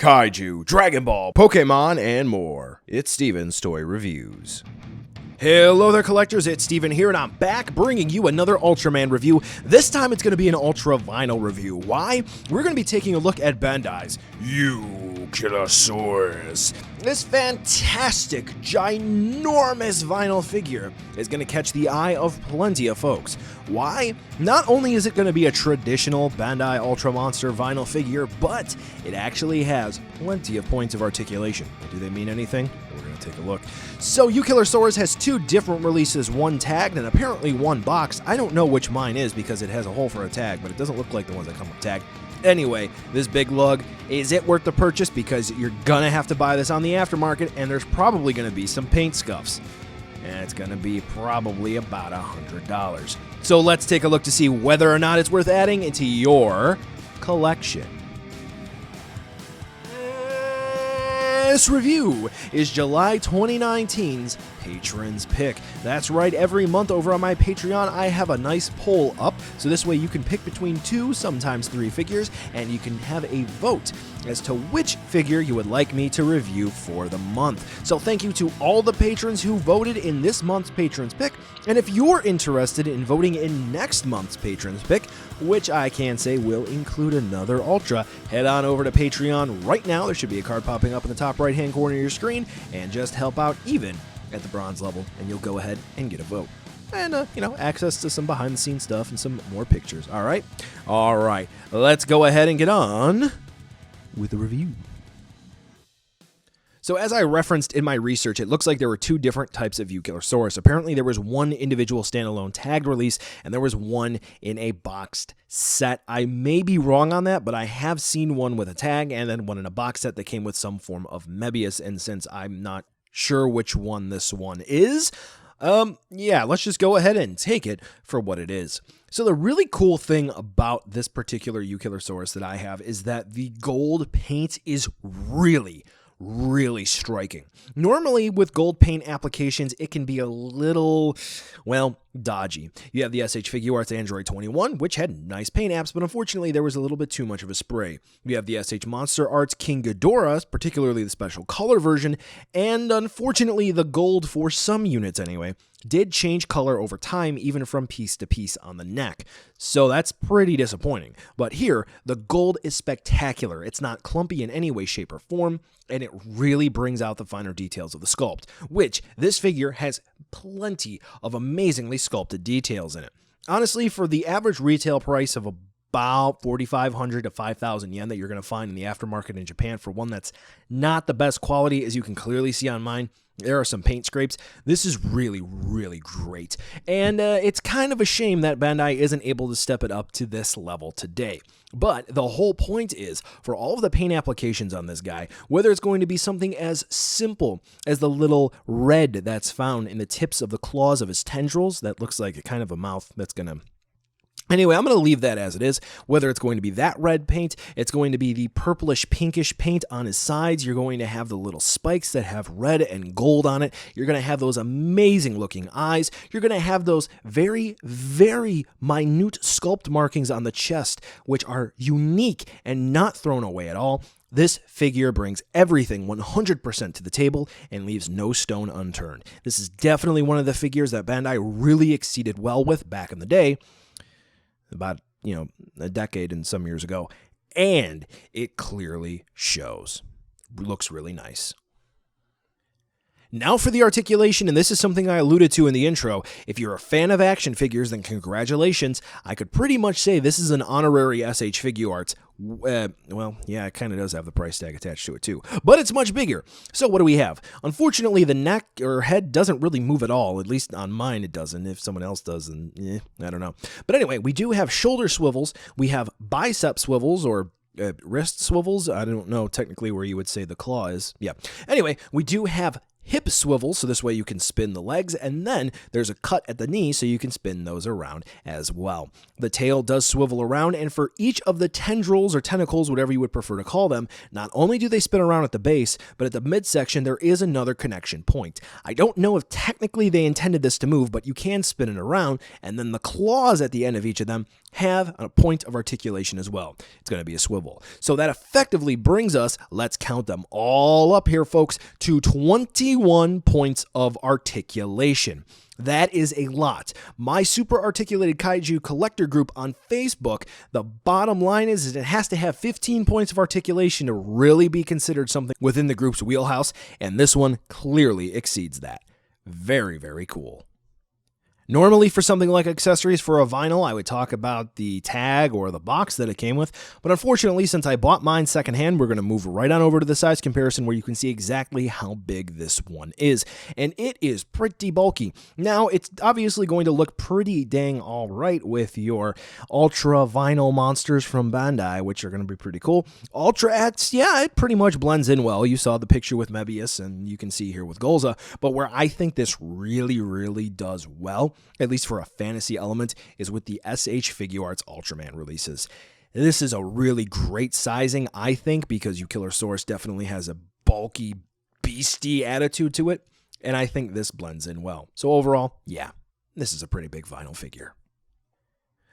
kaiju, Dragon Ball, Pokemon, and more. It's Steven's Toy Reviews. Hello there, collectors, it's Steven here, and I'm back bringing you another Ultraman review. This time it's going to be an Ultra Vinyl review. Why? We're going to be taking a look at Bandai's U-Killersaurus. This fantastic, ginormous vinyl figure is going to catch the eye of plenty of folks. Why? Not only is it going to be a traditional Bandai Ultra Monster vinyl figure, but it actually has plenty of points of articulation. Do they mean anything? We're going to take a look. So U-Killersaurus has two different releases, one tagged and apparently one boxed. I don't know which mine is because it has a hole for a tag, but it doesn't look like the ones that come with tagged. Anyway, this big lug, is it worth the purchase? Because you're gonna have to buy this on the aftermarket, and there's probably gonna be some paint scuffs. And it's gonna be probably about $100. So let's take a look to see whether or not it's worth adding into your collection. This review is July 2019's Patron's Pick. That's right, every month over on my Patreon, I have a nice poll up, so this way you can pick between 2, sometimes 3 figures, and you can have a vote as to which figure you would like me to review for the month. So thank you to all the patrons who voted in this month's Patron's Pick, and if you're interested in voting in next month's Patron's Pick, which I can say will include another Ultra, head on over to Patreon right now. There should be a card popping up in the top right-hand corner of your screen, and just help out even at the bronze level, and you'll go ahead and get a vote. And, access to some behind-the-scenes stuff and some more pictures, all right? All right, let's go ahead and get on with the review. So as I referenced in my research, it looks like there were 2 different types of U-Killersaurus. Apparently there was one individual standalone tagged release, and there was one in a boxed set. I may be wrong on that, but I have seen one with a tag and then one in a box set that came with some form of Mebius, and since I'm not sure which one this one is, let's just go ahead and take it for what it is. So the really cool thing about this particular U-Killersaurus that I have is that the gold paint is really striking. Normally with gold paint applications, it can be a little, dodgy. You have the SH Figuarts Android 21, which had nice paint apps, but unfortunately there was a little bit too much of a spray. You have the SH Monster Arts King Ghidorah, particularly the special color version, and unfortunately the gold, for some units anyway, did change color over time, even from piece to piece on the neck. So that's pretty disappointing. But here, the gold is spectacular. It's not clumpy in any way, shape, or form, and it really brings out the finer details of the sculpt, which this figure has plenty of amazingly sculpted details in it. Honestly, for the average retail price of about 4,500 to 5,000 yen that you're going to find in the aftermarket in Japan for one that's not the best quality, as you can clearly see on mine, there are some paint scrapes. This is really great. And it's kind of a shame that Bandai isn't able to step it up to this level today. But the whole point is, for all of the paint applications on this guy, whether it's going to be something as simple as the little red that's found in the tips of the claws of his tendrils, that looks like a kind of a mouth that's going to... Anyway, I'm going to leave that as it is. Whether it's going to be that red paint, it's going to be the purplish pinkish paint on his sides. You're going to have the little spikes that have red and gold on it. You're going to have those amazing looking eyes. You're going to have those very minute sculpt markings on the chest, which are unique and not thrown away at all. This figure brings everything 100% to the table and leaves no stone unturned. This is definitely one of the figures that Bandai really exceeded well with back in the day, about, a decade and some years ago, and it clearly shows. Looks really nice. Now for the articulation, and this is something I alluded to in the intro. If you're a fan of action figures, then congratulations. I could pretty much say this is an honorary SH Figuarts. It kind of does have the price tag attached to it too, but it's much bigger. So what do we have? Unfortunately, the neck or head doesn't really move at all. At least on mine it doesn't. If someone else does, then I don't know. But anyway, we do have shoulder swivels. We have bicep swivels, or wrist swivels. I don't know technically where you would say the claw is. Yeah. Anyway, we do have hip swivel, so this way you can spin the legs, and then there's a cut at the knee so you can spin those around as well. The tail does swivel around, and for each of the tendrils or tentacles, whatever you would prefer to call them, not only do they spin around at the base, but at the midsection there is another connection point. I don't know if technically they intended this to move, but you can spin it around, and then the claws at the end of each of them have a point of articulation as well. It's going to be a swivel. So that effectively brings us, let's count them all up here, folks, to 21 points of articulation. That is a lot. My Super Articulated Kaiju Collector group on Facebook, the bottom line is it has to have 15 points of articulation to really be considered something within the group's wheelhouse, and this one clearly exceeds that. Very, very cool. Normally, for something like accessories for a vinyl, I would talk about the tag or the box that it came with, but unfortunately, since I bought mine secondhand, we're going to move right on over to the size comparison where you can see exactly how big this one is, and it is pretty bulky. Now, it's obviously going to look pretty dang all right with your Ultra Vinyl monsters from Bandai, which are going to be pretty cool. Ultra X, yeah, it pretty much blends in well. You saw the picture with Mebius, and you can see here with Golza, but where I think this really, really does well, at least for a fantasy element, is with the SH Figuarts Ultraman releases. This is a really great sizing, I think, because U-Killersaurus definitely has a bulky, beastie attitude to it, and I think this blends in well. So overall, yeah, this is a pretty big vinyl figure.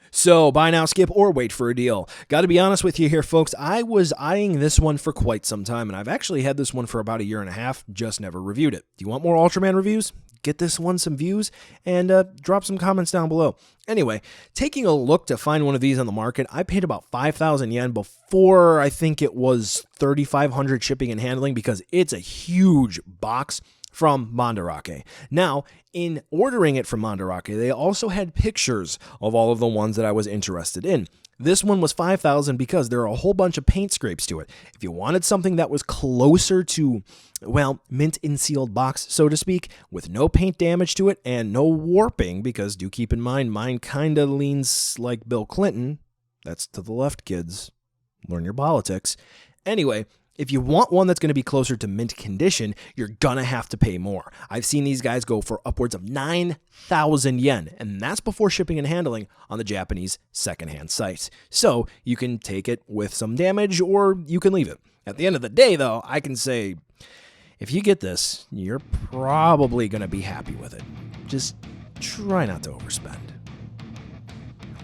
So, buy now, skip, or wait for a deal. Got to be honest with you here, folks. I was eyeing this one for quite some time, and I've actually had this one for about a year and a half, just never reviewed it. Do you want more Ultraman reviews? Get this one some views, and drop some comments down below. Anyway, taking a look to find one of these on the market, I paid about 5,000 yen before I think it was 3,500 shipping and handling because it's a huge box from Mandarake. Now, in ordering it from Mandarake, they also had pictures of all of the ones that I was interested in. This one was 5,000 because there are a whole bunch of paint scrapes to it. If you wanted something that was closer to, well, mint in sealed box, so to speak, with no paint damage to it and no warping, because do keep in mind, mine kind of leans like Bill Clinton. That's to the left, kids. Learn your politics. Anyway, if you want one that's going to be closer to mint condition, you're going to have to pay more. I've seen these guys go for upwards of 9,000 yen, and that's before shipping and handling on the Japanese secondhand sites. So you can take it with some damage, or you can leave it. At the end of the day, though, I can say, if you get this, you're probably going to be happy with it. Just try not to overspend.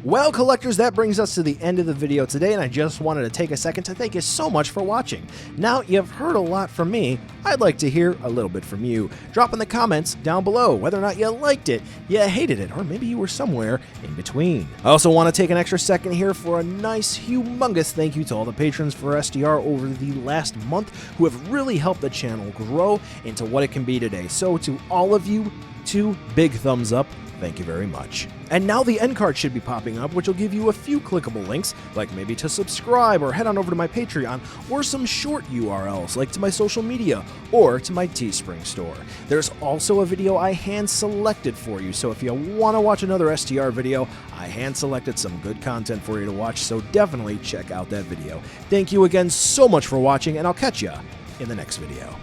Well, collectors, that brings us to the end of the video today, and I just wanted to take a second to thank you so much for watching. Now, you've heard a lot from me. I'd like to hear a little bit from you. Drop in the comments down below whether or not you liked it, you hated it, or maybe you were somewhere in between. I also want to take an extra second here for a nice, humongous thank you to all the patrons for SDR over the last month who have really helped the channel grow into what it can be today. So to all of you, 2 big thumbs up. Thank you very much. And now the end card should be popping up, which will give you a few clickable links, like maybe to subscribe or head on over to my Patreon, or some short URLs like to my social media or to my Teespring store. There's also a video I hand-selected for you, so if you want to watch another STR video, I hand-selected some good content for you to watch, so definitely check out that video. Thank you again so much for watching, and I'll catch ya in the next video.